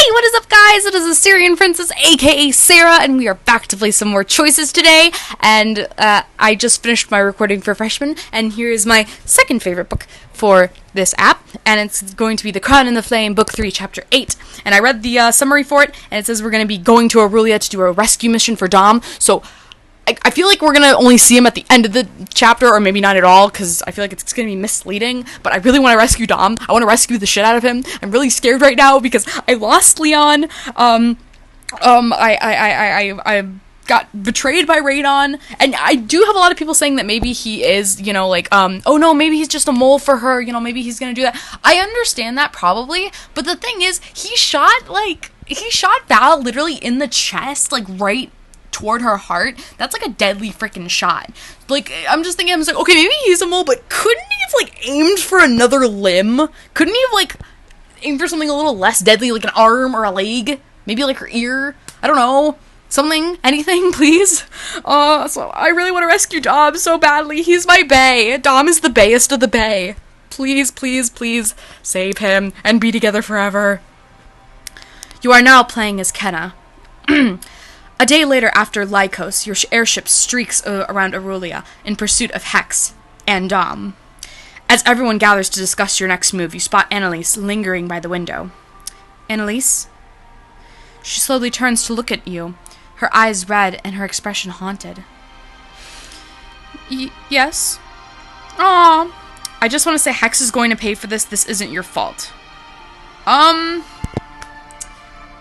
Hey, what is up, guys? It is the Syrian Princess, aka Sarah, and we are back to play some more Choices today. And I just finished my recording for freshmen, and here is my second favorite book for this app, and it's going to be The Crown and the Flame, Book 3, Chapter 8. And I read the summary for it, and it says we're going to be going to Aurelia to do a rescue mission for Dom, so I feel like we're going to only see him at the end of the chapter, or maybe not at all, because I feel like it's going to be misleading, but I really want to rescue Dom. I want to rescue the shit out of him. I'm really scared right now, because I lost Leon. I got betrayed by Radon, and I do have a lot of people saying that maybe he is, you know, like, oh no, maybe he's just a mole for her, you know, maybe he's going to do that. I understand that, probably, but the thing is, he shot Val literally in the chest, like, right toward her heart. That's like a deadly freaking shot. Like, I'm just thinking, I was like, okay, maybe he's a mole, but couldn't he have, like, aimed for another limb? Couldn't he have, like, aimed for something a little less deadly, like an arm or a leg? Maybe, like, her ear? I don't know. Something? Anything, please? So I really want to rescue Dom so badly. He's my bae. Dom is the baeest of the bae. Please, please, please save him and be together forever. You are now playing as Kenna. A day later, after Lycos, your airship streaks around Aurelia in pursuit of Hex and Dom. As everyone gathers to discuss your next move, you spot Annalise lingering by the window. Annalise? She slowly turns to look at you, her eyes red and her expression haunted. Yes? Aww. I just want to say Hex is going to pay for this. This isn't your fault.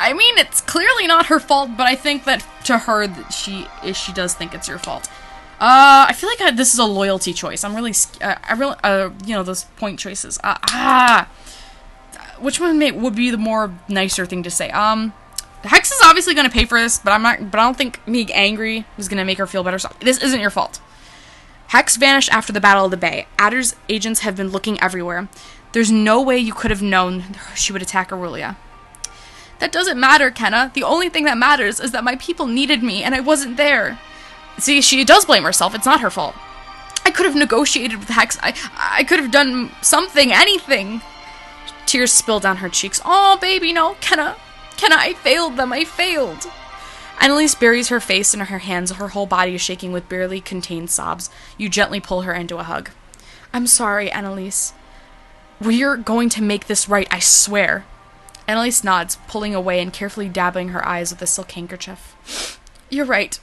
I mean, it's clearly not her fault, but I think that to her, that she does think it's your fault. I feel like this is a loyalty choice. I'm really, you know, those point choices. Which one would be the more nicer thing to say? Hex is obviously going to pay for this, but I don't think being angry is going to make her feel better. So this isn't your fault. Hex vanished after the Battle of the Bay. Adder's agents have been looking everywhere. There's no way you could have known she would attack Aurelia. That doesn't matter, Kenna. The only thing that matters is that my people needed me, and I wasn't there. See, she does blame herself. It's not her fault. I could have negotiated with Hex. I could have done something, anything. Tears spill down her cheeks. Oh, baby, no. Kenna, I failed them. I failed. Annalise buries her face in her hands. Her whole body is shaking with barely contained sobs. You gently pull her into a hug. I'm sorry, Annalise. We're going to make this right, I swear. Annalise nods, pulling away and carefully dabbing her eyes with a silk handkerchief. You're right.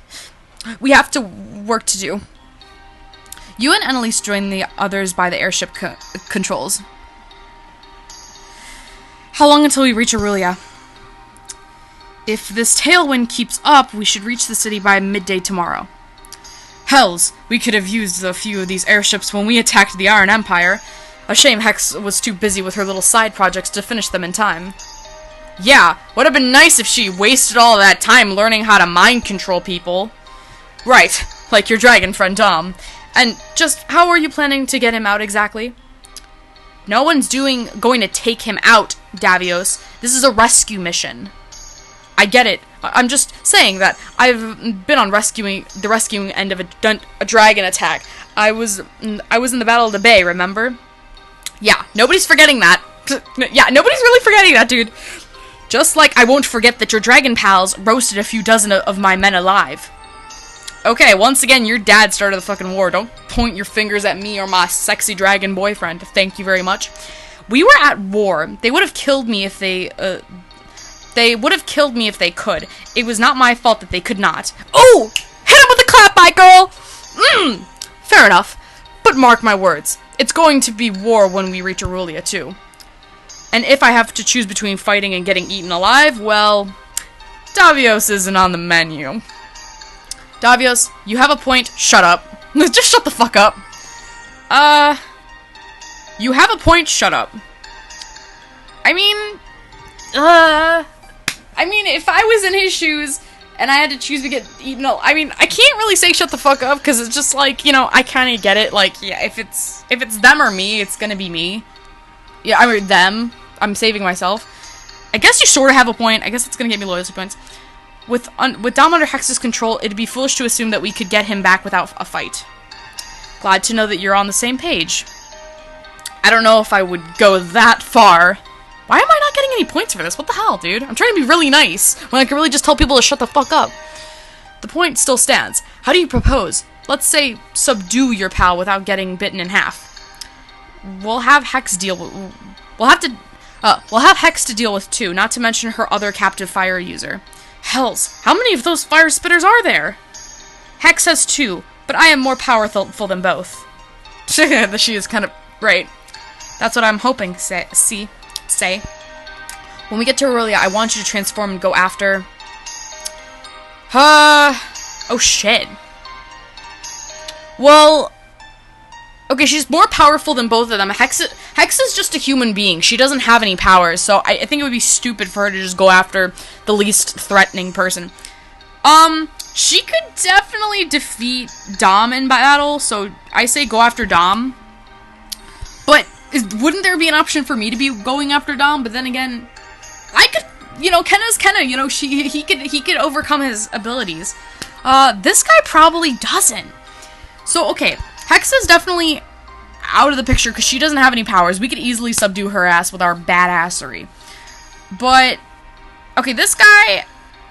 We have work to do. You and Annalise join the others by the airship controls. How long until we reach Aurelia? If this tailwind keeps up, we should reach the city by midday tomorrow. Hells, we could have used a few of these airships when we attacked the Iron Empire. A shame Hex was too busy with her little side projects to finish them in time. Yeah, would have been nice if she wasted all that time learning how to mind control people. Right, like your dragon friend Dom. And just how are you planning to get him out exactly? No one's going to take him out, Davios. This is a rescue mission. I get it. I'm just saying that I've been on the rescuing end of a dragon attack. I was in the Battle of the Bay, remember? Yeah, nobody's forgetting that. Yeah, nobody's really forgetting that, dude. Just like I won't forget that your dragon pals roasted a few dozen of my men alive. Okay, once again, your dad started the fucking war. Don't point your fingers at me or my sexy dragon boyfriend. Thank you very much. We were at war. They would have killed me if they could. It was not my fault that they could not. Oh! Hit him with a clap, my girl! Fair enough. But mark my words. It's going to be war when we reach Aurelia, too. And if I have to choose between fighting and getting eaten alive, well, Davios isn't on the menu. Davios, you have a point. Shut up. Just shut the fuck up. You have a point. Shut up. I mean, if I was in his shoes and I had to choose to get eaten alive, I mean, I can't really say shut the fuck up because it's just like, you know, I kind of get it. Like, yeah, if it's them or me, it's gonna be me. Yeah, I mean, them. I'm saving myself. I guess you sort of have a point. I guess it's gonna get me loyalty points. With Dom under Hex's control, it'd be foolish to assume that we could get him back without a fight. Glad to know that you're on the same page. I don't know if I would go that far. Why am I not getting any points for this. What the hell, dude? I'm trying to be really nice when I can really just tell people to shut the fuck up. The point still stands. How do you propose? Let's say subdue your pal without getting bitten in half. We'll have Hex deal with... We'll have Hex to deal with too, not to mention her other captive fire user. Hells, how many of those fire spitters are there? Hex has 2, but I am more powerful than both. She is kind of right. That's what I'm hoping. Say. When we get to Aurelia, I want you to transform and go after... Oh shit. Well... Okay, she's more powerful than both of them. Hex is just a human being. She doesn't have any powers, so I think it would be stupid for her to just go after the least threatening person. She could definitely defeat Dom in battle, so I say go after Dom. But wouldn't there be an option for me to be going after Dom? But then again, I could, you know, Kenna's Kenna, you know, he could overcome his abilities. This guy probably doesn't. So, okay. Hex is definitely out of the picture because she doesn't have any powers. We could easily subdue her ass with our badassery. But, okay, this guy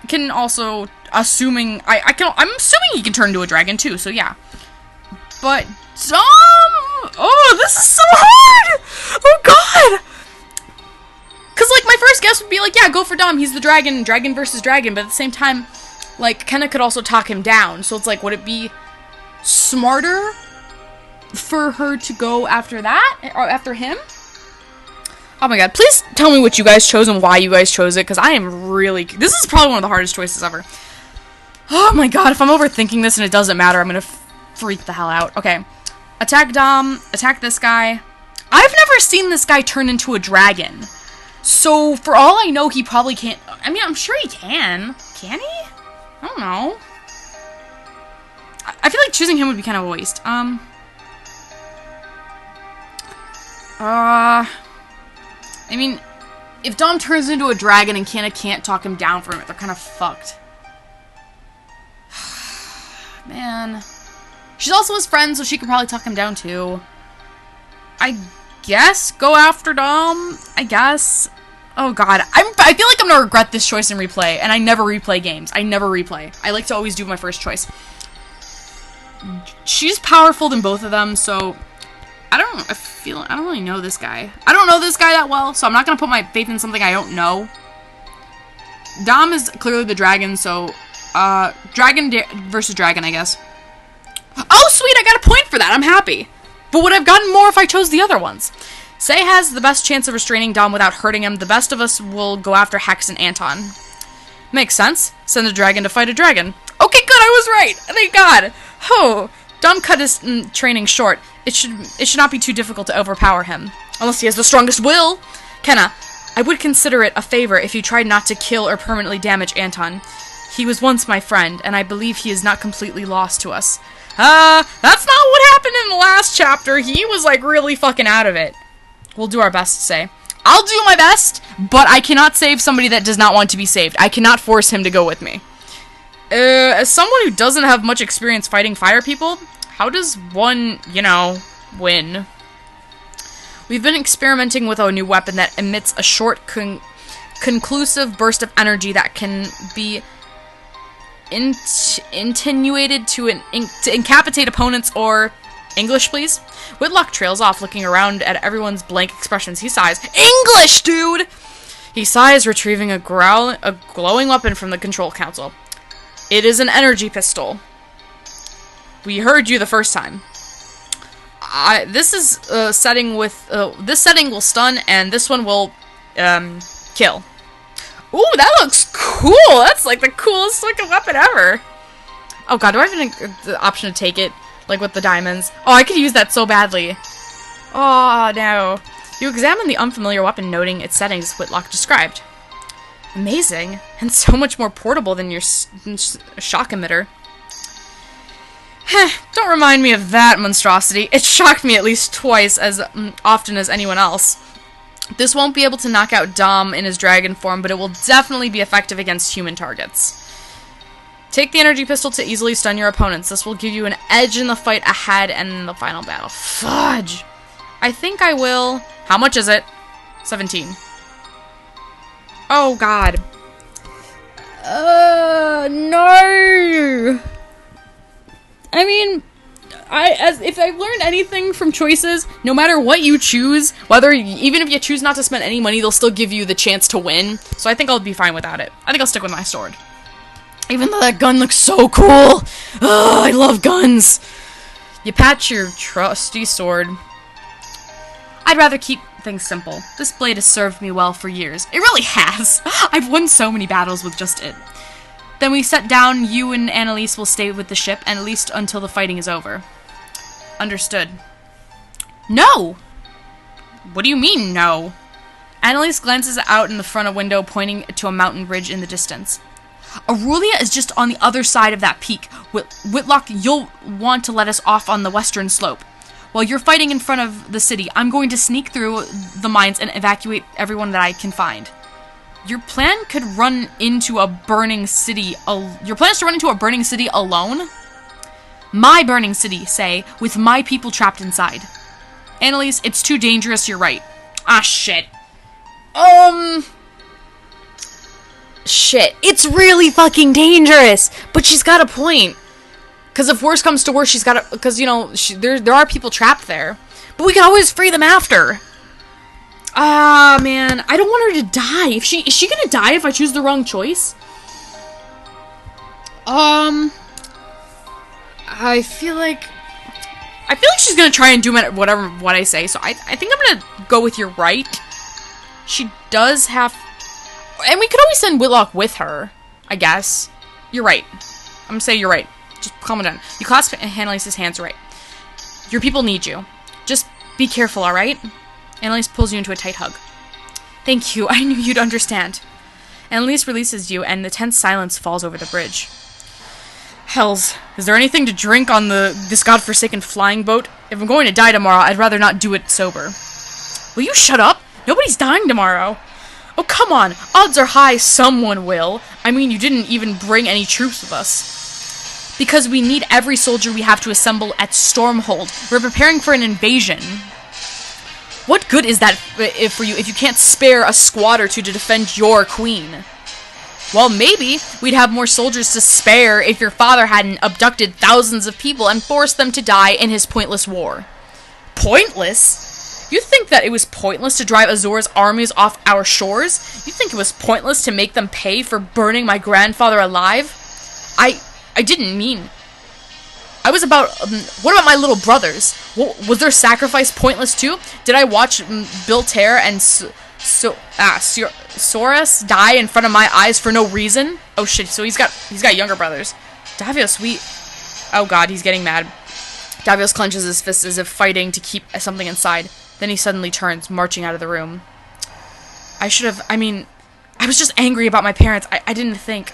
can also, assuming, I'm assuming he can turn into a dragon too, so yeah. But, Dom! Oh, this is so hard! Oh, God! Because, like, my first guess would be, like, yeah, go for Dom. He's the dragon versus dragon. But at the same time, like, Kenna could also talk him down. So it's like, would it be smarter for her to go after that, or after him? Oh my god, please tell me what you guys chose and why you guys chose it, because I am really... This is probably one of the hardest choices ever. Oh my god, if I'm overthinking this and it doesn't matter, I'm gonna freak the hell out. Okay. Attack Dom, attack this guy. I've never seen this guy turn into a dragon. So, for all I know, he probably can't... I mean, I'm sure he can. Can he? I don't know. I feel like choosing him would be kind of a waste. I mean, if Dom turns into a dragon and Kenna can't talk him down from it, they're kind of fucked. Man. She's also his friend, so she could probably talk him down too. I guess go after Dom. I guess. Oh god, I feel like I'm gonna regret this choice in replay, and I never replay games. I never replay. I like to always do my first choice. She's powerful than both of them, so I don't really know this guy. I don't know this guy that well, so I'm not gonna put my faith in something I don't know. Dom is clearly the dragon, so dragon versus dragon, I guess. Oh, sweet, I got a point for that. I'm happy. But would I've gotten more if I chose the other ones? Say has the best chance of restraining Dom without hurting him. The best of us will go after Hex and Anton. Makes sense. Send a dragon to fight a dragon. Okay, good, I was right. Thank God. Oh, Dom cut his training short. It should not be too difficult to overpower him. Unless he has the strongest will. Kenna, I would consider it a favor if you tried not to kill or permanently damage Anton. He was once my friend, and I believe he is not completely lost to us. That's not what happened in the last chapter. He was, like, really fucking out of it. We'll do our best to say. I'll do my best, but I cannot save somebody that does not want to be saved. I cannot force him to go with me. As someone who doesn't have much experience fighting fire people, how does one, you know, win? We've been experimenting with a new weapon that emits a short, conclusive burst of energy that can be attenuated to incapacitate opponents or... English, please? Whitlock trails off, looking around at everyone's blank expressions. He sighs. English, dude! He sighs, retrieving a glowing weapon from the control console. It is an energy pistol. We heard you the first time. This is setting with... this setting will stun, and this one will kill. Ooh, that looks cool! That's like the coolest looking weapon ever! Oh god, do I have the option to take it? Like with the diamonds. Oh, I could use that so badly. Oh, no. You examine the unfamiliar weapon, noting its settings as Whitlock described. Amazing. And so much more portable than your shock emitter. Heh, don't remind me of that monstrosity. It shocked me at least twice as often as anyone else. This won't be able to knock out Dom in his dragon form, but it will definitely be effective against human targets. Take the energy pistol to easily stun your opponents. This will give you an edge in the fight ahead and in the final battle. Fudge! I think I will... How much is it? 17. Oh, God. No. I mean, if I've learned anything from choices, no matter what you choose, even if you choose not to spend any money, they'll still give you the chance to win. So I think I'll be fine without it. I think I'll stick with my sword. Even though that gun looks so cool. I love guns. You pat your trusty sword. I'd rather keep things simple. This blade has served me well for years. It really has. I've won so many battles with just it. Then we set down. You and Annalise will stay with the ship, and at least until the fighting is over. Understood. No! What do you mean, no? Annalise glances out in the front of window, pointing to a mountain ridge in the distance. Aurelia is just on the other side of that peak. Whitlock, you'll want to let us off on the western slope. While you're fighting in front of the city, I'm going to sneak through the mines and evacuate everyone that I can find. Your plan could run into a burning city. Your plan is to run into a burning city alone? My burning city, say, with my people trapped inside. Annalise, it's too dangerous, you're right. Ah, shit. Shit. It's really fucking dangerous. But she's got a point. Because if worse comes to worse, she's got to... Because, you know, there are people trapped there. But we can always free them after. Ah, man. I don't want her to die. Is she gonna die if I choose the wrong choice? I feel like she's gonna try and do what I say. So I think I'm gonna go with you're right. She does have... And we could always send Whitlock with her, I guess. You're right. I'm gonna say you're right. Just calm it down. You clasp Annalise's hands, right. Your people need you. Just be careful, alright? Annalise pulls you into a tight hug. Thank you. I knew you'd understand. Annalise releases you, and the tense silence falls over the bridge. Hells. Is there anything to drink on this godforsaken flying boat? If I'm going to die tomorrow, I'd rather not do it sober. Will you shut up? Nobody's dying tomorrow. Oh, come on. Odds are high someone will. I mean, you didn't even bring any troops with us. Because we need every soldier we have to assemble at Stormhold. We're preparing for an invasion. What good is that for you if you can't spare a squad or two to defend your queen? Well, maybe we'd have more soldiers to spare if your father hadn't abducted thousands of people and forced them to die in his pointless war. Pointless? You think that it was pointless to drive Azor's armies off our shores? You think it was pointless to make them pay for burning my grandfather alive? I didn't mean... I was about... what about my little brothers? Was their sacrifice pointless too? Did I watch Bilter and Soros die in front of my eyes for no reason? Oh shit, so he's got younger brothers. Davios, oh god, he's getting mad. Davios clenches his fists as if fighting to keep something inside. Then he suddenly turns, marching out of the room. I was just angry about my parents. I didn't think.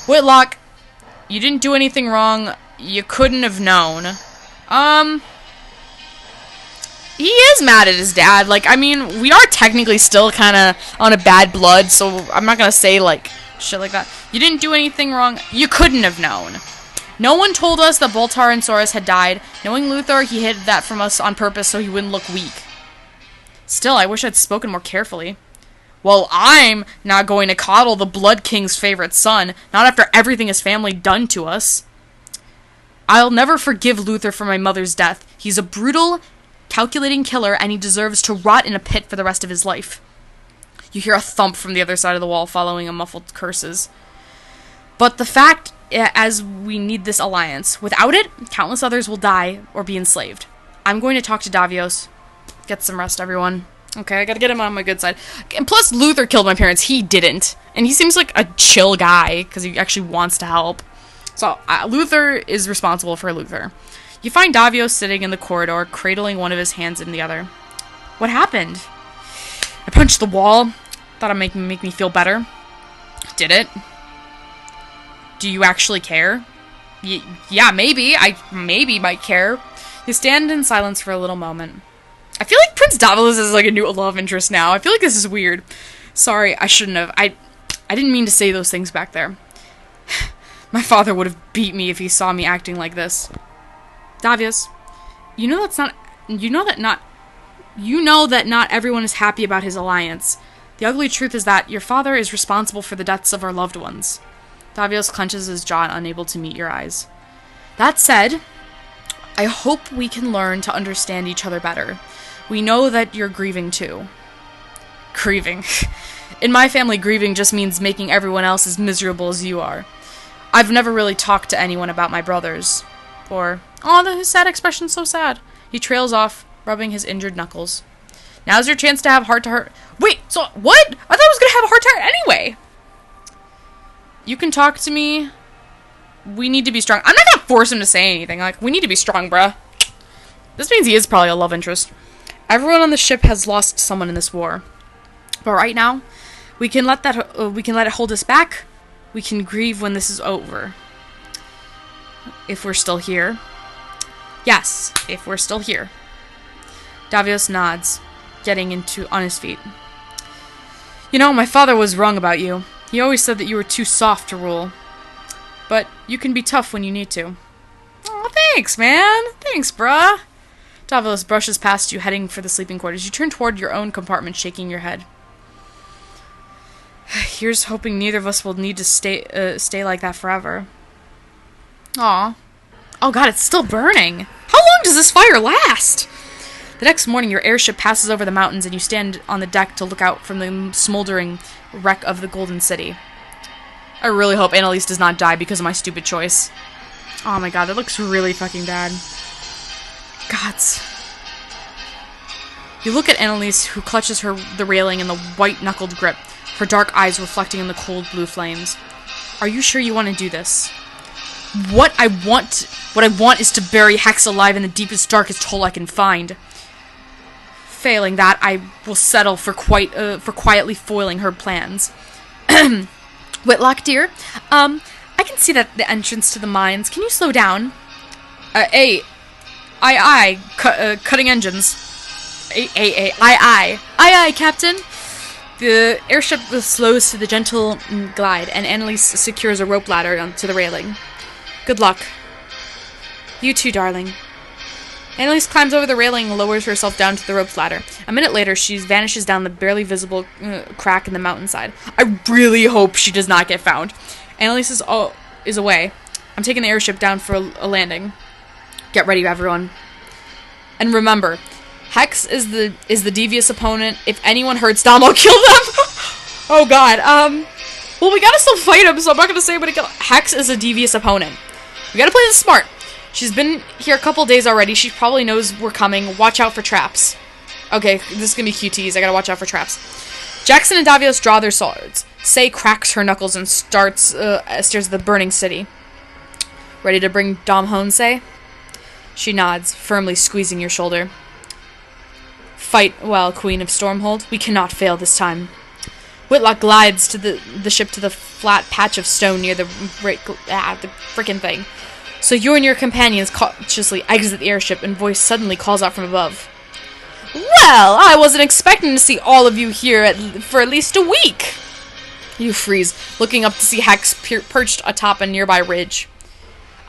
Whitlock, you didn't do anything wrong. You couldn't have known. He is mad at his dad. Like, I mean, we are technically still kind of on a bad blood, so I'm not gonna say, like, shit like that. You didn't do anything wrong. You couldn't have known. No one told us that Boltar and Soros had died. Knowing Luthor, he hid that from us on purpose so he wouldn't look weak. Still, I wish I'd spoken more carefully. Well, I'm not going to coddle the Blood King's favorite son, not after everything his family done to us. I'll never forgive Luthor for my mother's death. He's a brutal, calculating killer, and he deserves to rot in a pit for the rest of his life. You hear a thump from the other side of the wall, following a muffled curses. But the fact, as we need this alliance. Without it, countless others will die or be enslaved. I'm going to talk to Davios. Get some rest, everyone. Okay, I gotta get him on my good side. And plus, Luthor killed my parents. He didn't. And he seems like a chill guy, because he actually wants to help. So, Luthor is responsible for Luthor. You find Davios sitting in the corridor, cradling one of his hands in the other. What happened? I punched the wall. Thought it'd make me feel better. Did it? Do you actually care? Yeah, maybe. I maybe might care. You stand in silence for a little moment. I feel like Prince Davos is like a new love interest now. I feel like this is weird. Sorry, I shouldn't have. I didn't mean to say those things back there. My father would have beat me if he saw me acting like this. Davios, you know that not everyone is happy about his alliance. The ugly truth is that your father is responsible for the deaths of our loved ones. Davios clenches his jaw, unable to meet your eyes. That said, I hope we can learn to understand each other better. We know that you're grieving too. Grieving. In my family, grieving just means making everyone else as miserable as you are. I've never really talked to anyone about my brothers. Or, oh, his sad expression's so sad. He trails off, rubbing his injured knuckles. Now's your chance to have heart-to-heart. Wait, so what? I thought I was gonna have a heart-to-heart anyway. You can talk to me. We need to be strong. I'm not gonna force him to say anything. Like, we need to be strong, bruh. This means he is probably a love interest. Everyone on the ship has lost someone in this war. But right now, we can let it hold us back. We can grieve when this is over. If we're still here. Yes, if we're still here. Davios nods, getting on his feet. You know, my father was wrong about you. He always said that you were too soft to rule. But you can be tough when you need to. Oh, thanks, man. Thanks, bruh. Davios brushes past you, heading for the sleeping quarters. You turn toward your own compartment, shaking your head. Here's hoping neither of us will need to stay like that forever. Aw. Oh god, it's still burning. How long does this fire last? The next morning, your airship passes over the mountains and you stand on the deck to look out from the smoldering wreck of the Golden City. I really hope Annalise does not die because of my stupid choice. Oh my god, that looks really fucking bad. Gods. You look at Annalise, who clutches the railing in the white-knuckled grip, her dark eyes reflecting in the cold blue flames. Are you sure you want to do this? What I want is to bury Hex alive in the deepest, darkest hole I can find. Failing that, I will settle for quietly foiling her plans. Whitlock, dear, I can see that the entrance to the mines. Can you slow down? Cutting engines. Aye, Captain. The airship slows to the gentle glide, and Annalise secures a rope ladder onto the railing. Good luck. You too, darling. Annalise climbs over the railing and lowers herself down to the rope ladder. A minute later, she vanishes down the barely visible crack in the mountainside. I really hope she does not get found. Annalise is away. I'm taking the airship down for a landing. Get ready, everyone. And remember, Hex is the devious opponent. If anyone hurts Dom, I'll kill them. Oh god. Well, we gotta still fight him, so I'm not gonna say what Hex is a devious opponent. We gotta play this smart. She's been here a couple days already. She probably knows we're coming. Watch out for traps. Okay, this is gonna be QTs. I gotta watch out for traps. Jackson and Davios draw their swords. Say cracks her knuckles and stares at the burning city. Ready to bring Dom home, Say? She nods, firmly squeezing your shoulder. Fight well, Queen of Stormhold. We cannot fail this time. Whitlock glides to the ship to the flat patch of stone near the frickin' thing. So you and your companions cautiously exit the airship, and voice suddenly calls out from above. Well, I wasn't expecting to see all of you here for at least a week. You freeze, looking up to see Hex perched atop a nearby ridge.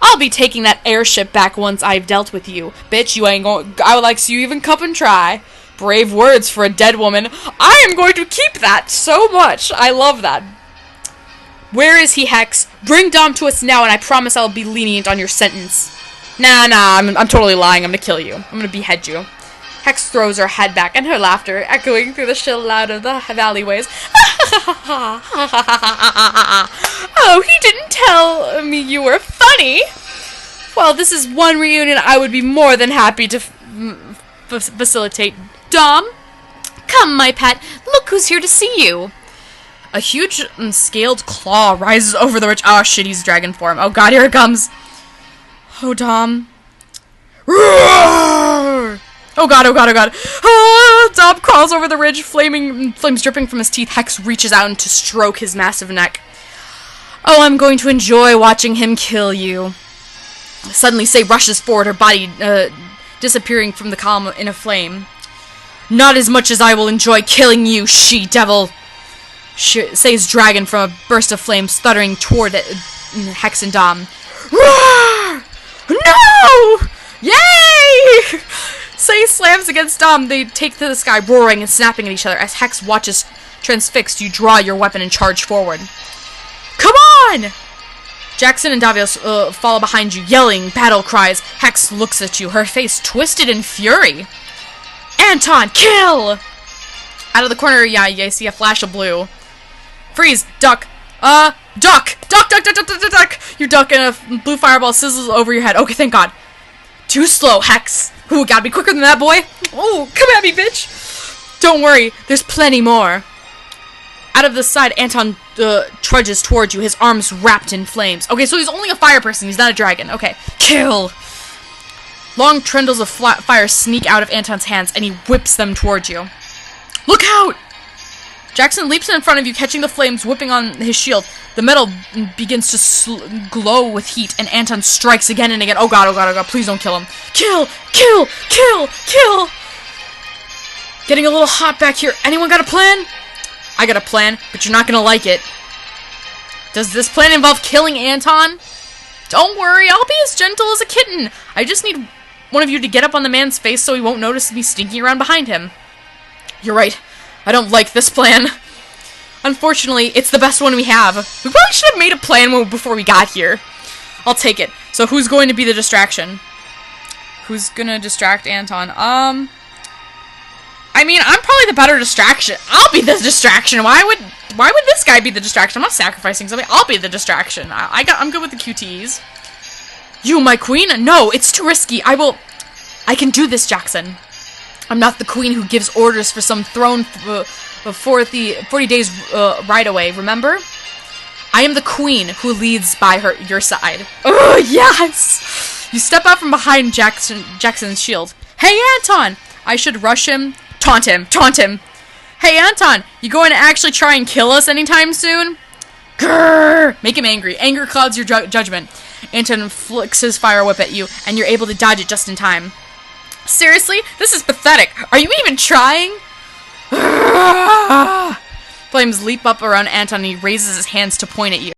I'll be taking that airship back once I've dealt with you. Bitch, you ain't going. I would like to see you even come and try. Brave words for a dead woman. I am going to keep that so much. I love that. Where is he, Hex? Bring Dom to us now, and I promise I'll be lenient on your sentence. Nah, I'm totally lying. I'm gonna kill you. I'm gonna behead you. Hex throws her head back, and her laughter echoing through the chill loud of the valleyways. Oh, he didn't tell me you were funny. Well, this is one reunion I would be more than happy to facilitate. Dom, come, my pet. Look who's here to see you. A huge scaled claw rises over the ridge. Oh shit, he's dragon form. Oh god, here it comes. Oh, Dom. Roar! Oh god, oh god, oh god. Ah, Dom crawls over the ridge, flames dripping from his teeth. Hex reaches out to stroke his massive neck. Oh, I'm going to enjoy watching him kill you. Suddenly, Say rushes forward, her body disappearing from the column in a flame. Not as much as I will enjoy killing you, she-devil. Say's dragon from a burst of flame, stuttering toward Hex and Dom. Roar! No! Yay! Say slams against Dom. They take to the sky, roaring and snapping at each other. As Hex watches transfixed, you draw your weapon and charge forward. Come on! Jackson and Davios follow behind you, yelling battle cries. Hex looks at you, her face twisted in fury. Anton, kill! Out of the corner, yeah, you see a flash of blue. Freeze, duck. Duck! Duck, duck, duck, duck, duck, duck, duck! You duck and a blue fireball sizzles over your head. Okay, thank God. Too slow, Hex. Ooh, gotta be quicker than that, boy. Ooh, come at me, bitch. Don't worry, there's plenty more. Out of the side, Anton trudges towards you, his arms wrapped in flames. Okay, so he's only a fire person, he's not a dragon. Okay, kill. Long trindles of fire sneak out of Anton's hands, and he whips them towards you. Look out! Jackson leaps in front of you, catching the flames whipping on his shield. The metal begins to glow with heat, and Anton strikes again and again. Oh god, oh god, oh god, please don't kill him. Kill! Kill! Kill! Kill! Getting a little hot back here. Anyone got a plan? I got a plan, but you're not gonna like it. Does this plan involve killing Anton? Don't worry, I'll be as gentle as a kitten. I just need one of you to get up on the man's face so he won't notice me sneaking around behind him. You're right. I don't like this plan. Unfortunately, it's the best one we have. We probably should have made a plan before we got here. I'll take it. So who's going to be the distraction? Who's gonna distract Anton? I mean, I'm probably the better distraction. I'll be the distraction. Why would this guy be the distraction? I'm not sacrificing something. I'll be the distraction. I'm good with the QTs. You, my queen? No, it's too risky. I can do this, Jackson. I'm not the queen who gives orders for some throne 40 days right away, remember? I am the queen who leads by your side. Oh, yes! You step out from behind Jackson's shield. Hey, Anton! I should rush him. Taunt him! Taunt him! Hey, Anton! You going to actually try and kill us anytime soon? Grrr! Make him angry. Anger clouds your judgment. Anton flicks his fire whip at you, and you're able to dodge it just in time. Seriously? This is pathetic. Are you even trying? Flames leap up around Anton, and he raises his hands to point at you.